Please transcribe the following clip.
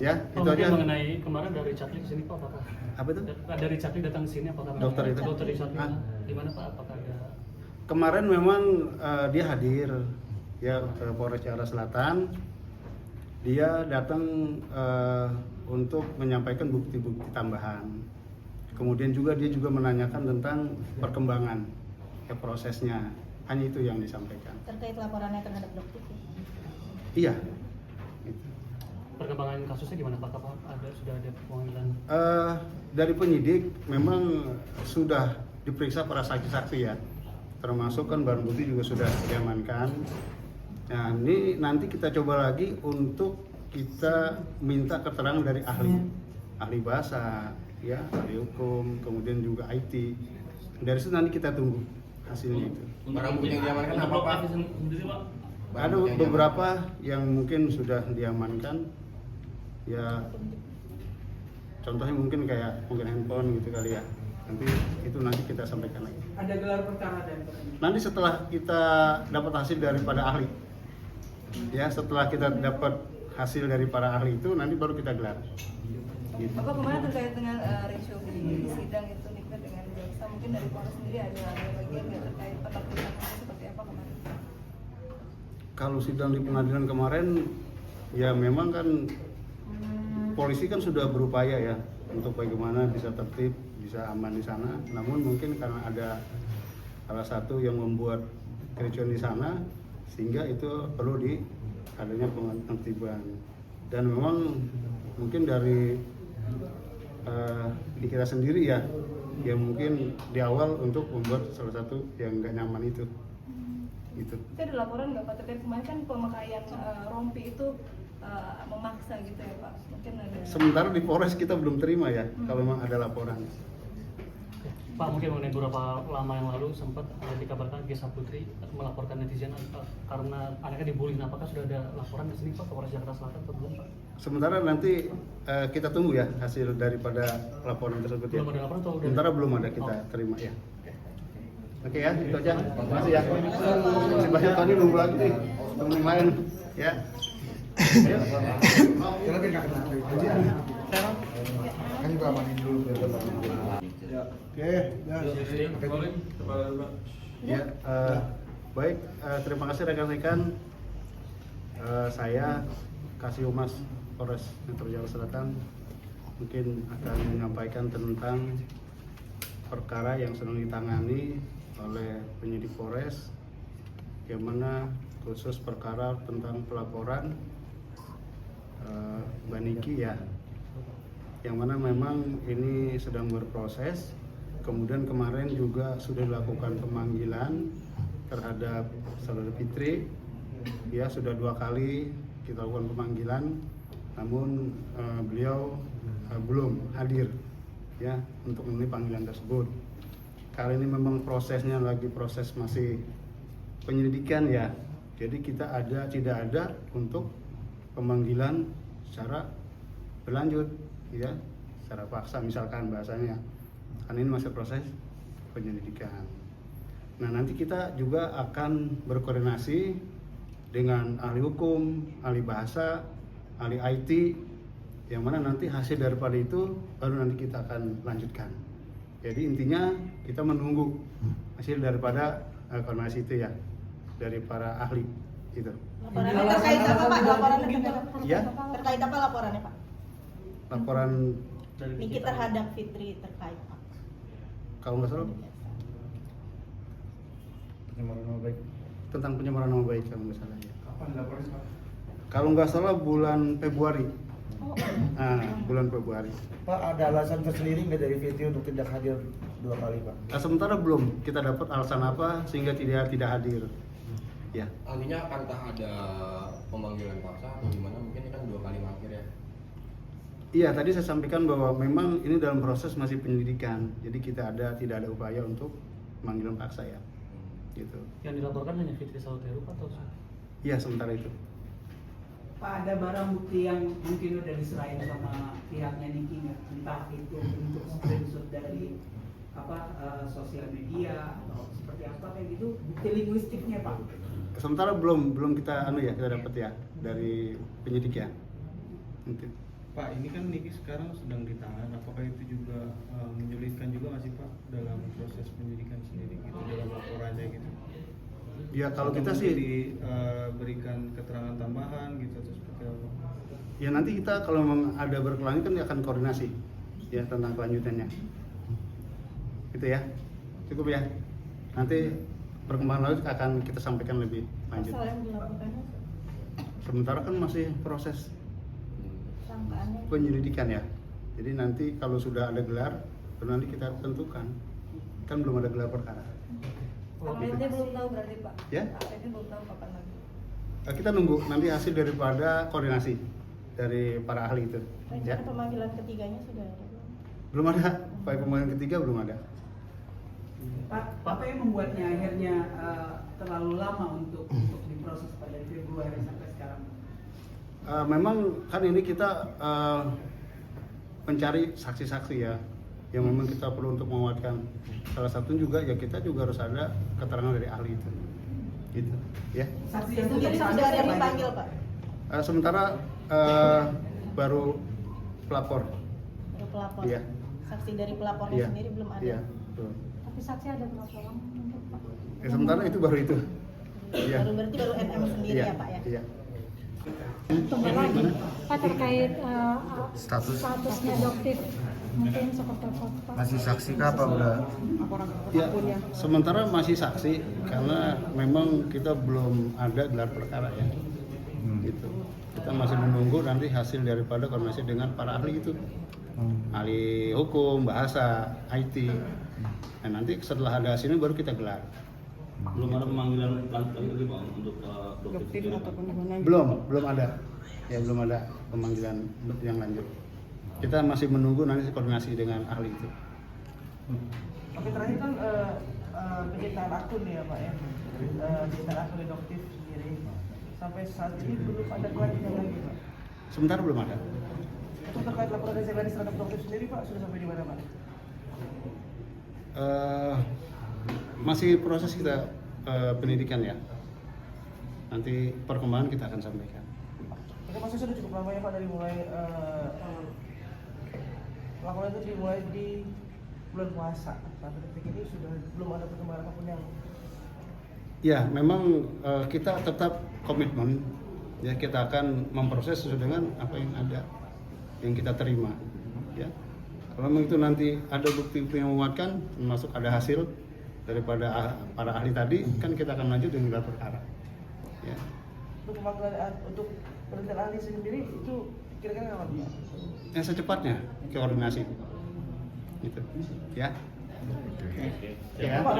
Ya, Pak, itu aja. mengenai kemarin dari Charlie ke sini Pak, apakah Apa itu? dari Charlie datang ke sini apakah Dokter itu? dokter di Charlie Ah. di mana Pak, apakah ada Kemarin memang dia hadir ya ke Polres Jakarta Selatan. Dia datang untuk menyampaikan bukti-bukti tambahan. Kemudian juga dia juga menanyakan tentang perkembangan prosesnya. Hanya itu yang disampaikan. Terkait laporannya terhadap dokter? Iya. perkembangan kasusnya gimana Pak? Apakah sudah ada pemanggilan? Dari penyidik memang sudah diperiksa para saksi-saksi ya, termasuk kan barang bukti juga sudah diamankan. Nah ini nanti kita coba lagi untuk kita minta keterangan dari ahli bahasa, ya, ahli hukum, kemudian juga IT. Dari situ nanti kita tunggu hasilnya itu. Barang bukti yang diamankan apa Pak? Ada beberapa yang mungkin sudah diamankan, ya contohnya mungkin handphone gitu kali ya. Nanti kita sampaikan lagi. Ada gelar perkara dan Nanti setelah kita dapat hasil daripada ahli, ya setelah kita dapat hasil dari para ahli itu nanti baru kita gelar. Gitu. Bapak kemarin terkait dengan ratio di sidang itu dikait dengan jaksa, mungkin dari Polres sendiri ada bagian yang terkait penerbitan seperti apa kemarin? Kalau sidang di pengadilan kemarin, ya memang kan polisi kan sudah berupaya ya untuk bagaimana bisa tertib, bisa aman di sana. Namun mungkin karena ada salah satu yang membuat kericuan di sana, sehingga itu perlu adanya penertiban. Dan memang mungkin dari di kita sendiri ya, yang mungkin di awal untuk membuat salah satu yang nggak nyaman itu. Gitu. Itu ada laporan nggak Pak terkait kemarin kan pemakaian rompi itu memaksa gitu ya Pak? Mungkin ada. Sementara di Polres kita belum terima ya, kalau memang ada laporan. Pak, mungkin mengenai beberapa lama yang lalu sempat dikabarkan Gesa Putri melaporkan netizen karena anaknya dibully. Nah, apakah sudah ada laporan di sini Pak ke Polres Jakarta Selatan atau belum Pak? Sementara nanti kita tunggu ya hasil daripada laporan tersebut ya. Belum ada laporan atau udah? Sementara belum ada kita terima ya. Oke ya, itu aja. Terima kasih ya. Masih banyak tadi nunggu lagi nih teman yang lain ya. Kan juga amanin dulu. Oke, ya. Baik, terima kasih rekan-rekan. Saya Kasih Humas Polres Metro Jakarta Selatan mungkin akan menyampaikan tentang perkara yang sedang ditangani oleh penyidik Polres, yang mana khusus perkara tentang pelaporan Mbak Niki ya, yang mana memang ini sedang berproses. Kemudian kemarin juga sudah dilakukan pemanggilan terhadap Saudara Fitri, ya sudah 2 kali kita lakukan pemanggilan, namun beliau belum hadir ya untuk memenuhi panggilan tersebut. Kali ini memang prosesnya lagi proses masih penyelidikan ya, jadi kita tidak ada untuk pemanggilan secara berlanjut ya, secara paksa misalkan bahasanya, karena ini masih proses penyelidikan. Nah nanti kita juga akan berkoordinasi dengan ahli hukum, ahli bahasa, ahli IT, yang mana nanti hasil daripada itu baru nanti kita akan lanjutkan. Jadi intinya kita menunggu hasil daripada koordinasi itu ya, dari para ahli itu. Laporannya terkait apa Pak? Laporannya terkait apa? Ya. Terkait apa laporannya Pak? Laporan Dari Niki terhadap Fitri terkait Pak? kalau nggak salah Pencemaran nama baik. tentang pencemaran nama baik kalau nggak salah ya. Kapan laporan Pak? Kalau nggak salah bulan Februari. Oh. Bulan Februari. Pak, ada alasan tersendiri nggak dari Fitri untuk tidak hadir 2 kali Pak? Nah, sementara belum kita dapat alasan apa sehingga tidak hadir. Ya. Artinya apakah ada pemanggilan paksa atau gimana? Mungkin ini kan 2 kali akhir ya. Iya, tadi saya sampaikan bahwa memang ini dalam proses masih penyelidikan. Jadi tidak ada upaya untuk pemanggilan paksa ya. Gitu. Yang dilaporkan hanya Fitri Sauteru atau? Iya, sementara itu. Pak, ada barang bukti yang mungkin udah diserahin sama pihaknya Niki nggak? Entah itu bentuk screenshot dari sosial media atau seperti apa kayak gitu, bukti linguistiknya Pak. Sementara belum kita kita dapat ya dari penyidik ya. Nanti. Pak, ini kan Niki sekarang sedang ditahan. Apakah itu juga menyulitkan juga nggak sih Pak dalam proses penyidikan sendiri gitu, dalam laporannya gitu? Ya kalau Atau kita mungkin sih diberikan keterangan tambahan gitu atau seperti apa? ya nanti kita kalau memang ada berkelanjutan akan koordinasi ya tentang kelanjutannya. Gitu ya. Cukup ya. Nanti perkembangan lanjut akan kita sampaikan lebih lanjut. Pasal yang dilakukannya Sementara kan masih proses sangkaannya penyelidikan ya. Jadi nanti kalau sudah ada gelar, baru nanti kita tentukan. Kan belum ada gelar perkara. update-nya belum tahu berarti Pak. Ya? Update-nya belum tahu kapan lagi. Kita nunggu nanti hasil daripada koordinasi dari para ahli itu. Ya. Rencana pemanggilan ketiganya sudah ada belum? Belum ada. Upaya pemanggilan ketiga belum ada. Pak, apa yang membuatnya akhirnya terlalu lama untuk diproses pada Februari sampai sekarang? Memang kan ini kita mencari saksi-saksi ya, yang memang kita perlu untuk menguatkan. Salah satu juga ya kita juga harus ada keterangan dari ahli itu, gitu ya. Saksi Yang yang sendiri sudah ada dipanggil Pak? Sementara baru pelapor. Baru pelapor? Iya. Saksi dari pelapornya Iya. sendiri belum ada? Iya, betul. Tapi saksi ada pelaporan mungkin Pak? Sementara itu baru itu. Iya. Berarti baru NM sendiri Iya, ya Pak ya? Iya. Tunggu lagi Pak terkait Statusnya adoptif mungkin seperti apa Pak? masih saksi kah apa udah? Ya, sementara masih saksi karena memang kita belum ada gelar perkara ya. Gitu. Kita masih menunggu nanti hasil daripada koordinasi dengan para ahli itu. Ahli hukum, bahasa, IT. Nah, nanti setelah ada hasilnya baru kita gelar. Belum ada pemanggilan lanjutan lagi Pak untuk dokter ataupun Belum ada. Ya belum ada pemanggilan yang lanjut. Kita masih menunggu nanti koordinasi dengan ahli itu. Oke, terakhir kan penciptaan akun ya Pak ya, penciptaan akun deduktif sendiri sampai saat ini belum ada kelanjutan lagi Pak. Sementara belum ada. Untuk terkait laporan reservaris terhadap dokter sendiri Pak sudah sampai di mana Pak? Masih proses kita pendidikan ya. Nanti perkembangan kita akan sampaikan. Oke, masih sudah cukup lama ya Pak dari mulai laporan itu dimulai di bulan puasa sampai detik ini sudah belum ada perkembangan apapun yang Ya, memang kita tetap komitmen ya kita akan memproses sesuai dengan apa yang ada yang kita terima ya. Kalau memang itu nanti ada bukti-bukti yang menguatkan termasuk ada hasil daripada para ahli tadi kan kita akan lanjut dengan gelar perkara ya. untuk pemanggilan untuk penelitian ahli sendiri itu kira-kira kapan Pak? Yang secepatnya koordinasi gitu ya. Pak,